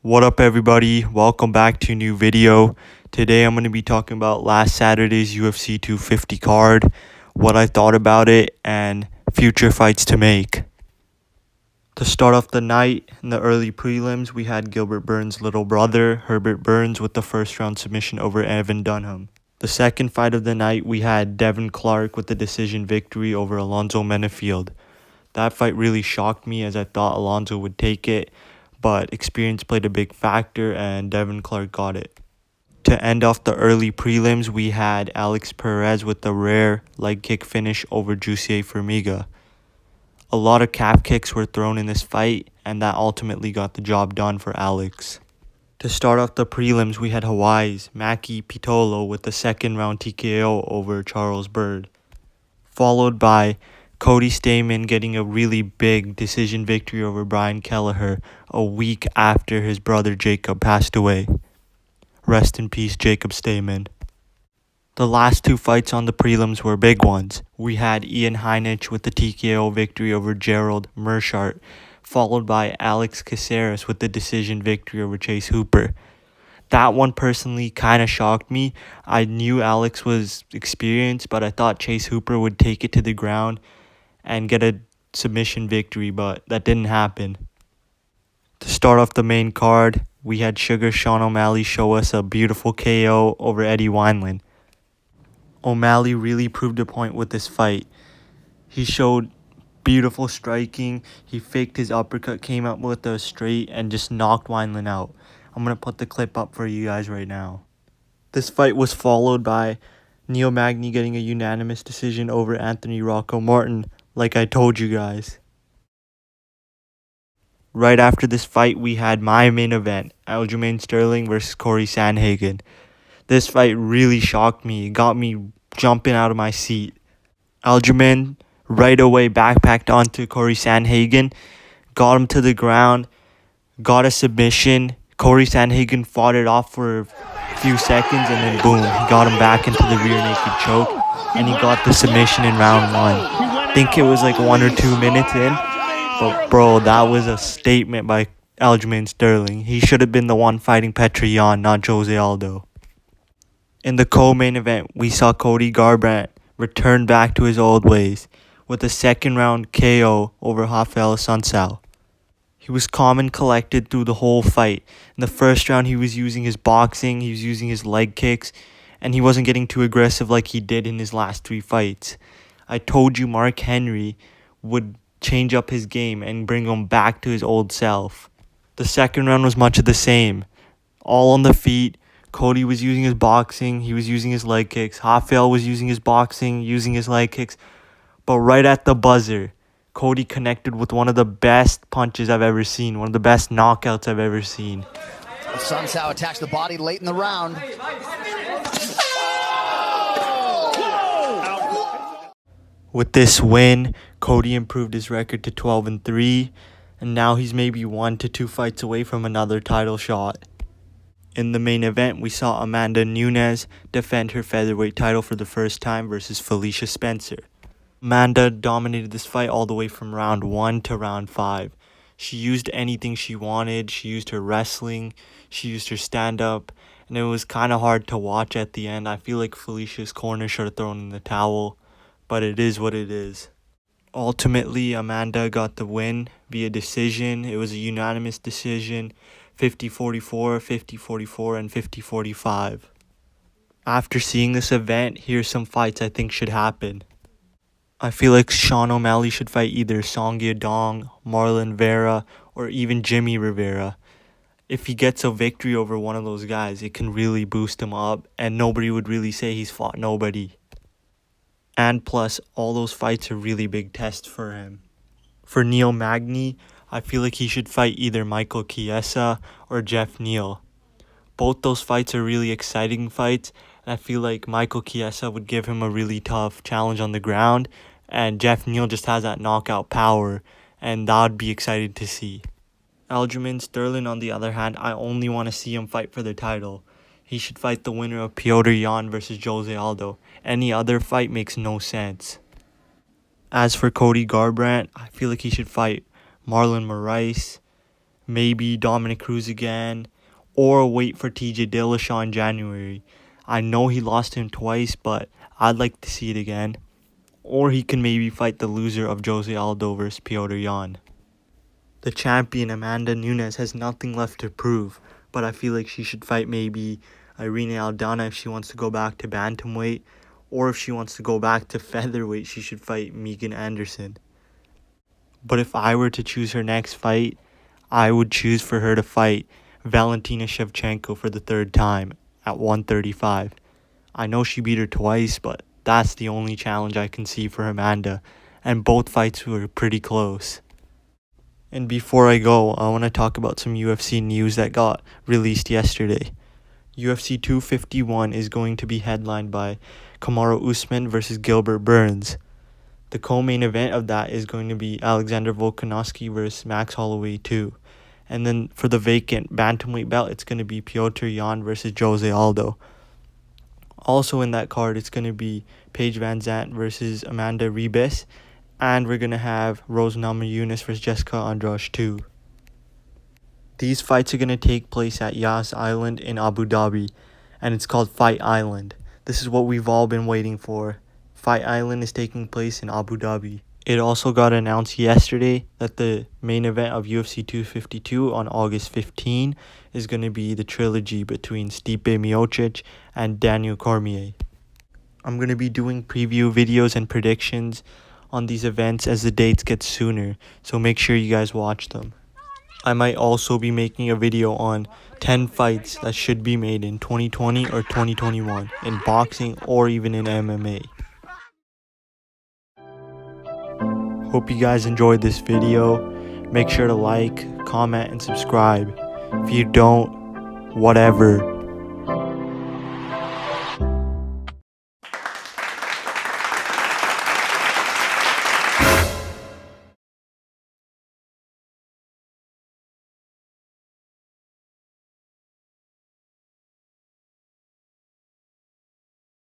What up everybody, welcome back to a new video. Today I'm going to be talking about last Saturday's UFC 250 card, what I thought about it, and future fights to make. To start off the night, in the early prelims, we had Gilbert Burns' little brother, Herbert Burns, with the first round submission over Evan Dunham. The second fight of the night, we had Devin Clark with the decision victory over Alonzo Menafield. That fight really shocked me as I thought Alonzo would take it, but experience played a big factor and Devin Clark got it. To end off the early prelims, we had Alex Perez with the rare leg kick finish over Jussier Formiga. A lot of calf kicks were thrown in this fight, and that ultimately got the job done for Alex. To start off the prelims, we had Hawaii's Maki Pitolo with the second round TKO over Charles Byrd, followed by Cody Stamann getting a really big decision victory over Brian Kelleher a week after his brother Jacob passed away. Rest in peace, Jacob Stamann. The last two fights on the prelims were big ones. We had Ian Heinisch with the TKO victory over Gerald Meerschaert, followed by Alex Caceres with the decision victory over Chase Hooper. That one personally kind of shocked me. I knew Alex was experienced, but I thought Chase Hooper would take it to the ground and get a submission victory, but that didn't happen. To start off the main card, we had Sugar Sean O'Malley show us a beautiful KO over Eddie Wineland. O'Malley really proved a point with this fight. He showed beautiful striking. He faked his uppercut, came up with a straight, and just knocked Wineland out. I'm going to put the clip up for you guys right now. This fight was followed by Neil Magny getting a unanimous decision over Anthony Rocco Martin, like I told you guys. Right after this fight, we had my main event, Aljamain Sterling versus Corey Sandhagen. This fight really shocked me. It got me jumping out of my seat. Aljamain right away backpacked onto Corey Sandhagen, got him to the ground, got a submission. Corey Sandhagen fought it off for a few seconds, and then boom, he got him back into the rear naked choke, and he got the submission in round one. I think it was like 1 or 2 minutes in, but bro, that was a statement by Aljamain Sterling. He should have been the one fighting Petr Yan, not Jose Aldo. In the co-main event, we saw Cody Garbrandt return back to his old ways with a second round KO over Rafael Sunsao. He was calm and collected through the whole fight. In the first round, he was using his boxing, he was using his leg kicks, and he wasn't getting too aggressive like he did in his last 3 fights. I told you Mark Henry would change up his game and bring him back to his old self. The second round was much of the same. All on the feet. Cody was using his boxing, he was using his leg kicks. Rafael was using his boxing, using his leg kicks. But right at the buzzer, Cody connected with one of the best punches I've ever seen, one of the best knockouts I've ever seen. Sunsao attacks the body late in the round. With this win, Cody improved his record to 12-3, and now he's maybe 1 to 2 fights away from another title shot. In the main event, we saw Amanda Nunes defend her featherweight title for the first time versus Felicia Spencer. Amanda dominated this fight all the way from round 1 to round 5. She used anything she wanted. She used her wrestling. She used her stand-up. And it was kind of hard to watch at the end. I feel like Felicia's corner should have thrown in the towel. But it is what it is. Ultimately, Amanda got the win via decision. It was a unanimous decision. 50-44, 50-44, and 50-45. After seeing this event, here's some fights I think should happen. I feel like Sean O'Malley should fight either Song Yadong, Marlon Vera, or even Jimmy Rivera. If he gets a victory over one of those guys, it can really boost him up, and nobody would really say he's fought nobody. And plus, all those fights are really big tests for him. For Neil Magny, I feel like he should fight either Michael Chiesa or Jeff Neal. Both those fights are really exciting fights, and I feel like Michael Chiesa would give him a really tough challenge on the ground, and Jeff Neal just has that knockout power, and that would be exciting to see. Aljamain Sterling, on the other hand, I only want to see him fight for the title. He should fight the winner of Petr Yan versus Jose Aldo. Any other fight makes no sense. As for Cody Garbrandt, I feel like he should fight Marlon Moraes, maybe Dominic Cruz again, or wait for TJ Dillashaw in January. I know he lost him twice, but I'd like to see it again. Or he can maybe fight the loser of Jose Aldo versus Piotr Jan. The champion Amanda Nunes has nothing left to prove, but I feel like she should fight maybe Irene Aldana if she wants to go back to bantamweight, or if she wants to go back to featherweight, she should fight Megan Anderson. But if I were to choose her next fight, I would choose for her to fight Valentina Shevchenko for the third time at 135. I know she beat her twice, but that's the only challenge I can see for Amanda, and both fights were pretty close. And before I go, I want to talk about some UFC news that got released yesterday. UFC 251 is going to be headlined by Kamaru Usman versus Gilbert Burns. The co-main event of that is going to be Alexander Volkanovski versus Max Holloway 2. And then for the vacant bantamweight belt, it's going to be Piotr Jan versus Jose Aldo. Also in that card, it's going to be Paige Van Zandt versus Amanda Ribas. And we're going to have Rose Namajunas versus Jessica Andrade too. These fights are going to take place at Yas Island in Abu Dhabi, and it's called Fight Island. This is what we've all been waiting for. Fight Island is taking place in Abu Dhabi. It also got announced yesterday that the main event of UFC 252 on August 15 is going to be the trilogy between Stipe Miocic and Daniel Cormier. I'm going to be doing preview videos and predictions on these events as the dates get sooner, so make sure you guys watch them. I might also be making a video on 10 fights that should be made in 2020 or 2021 in boxing or even in MMA. Hope you guys enjoyed this video. Make sure to like, comment, and subscribe. If you don't, whatever.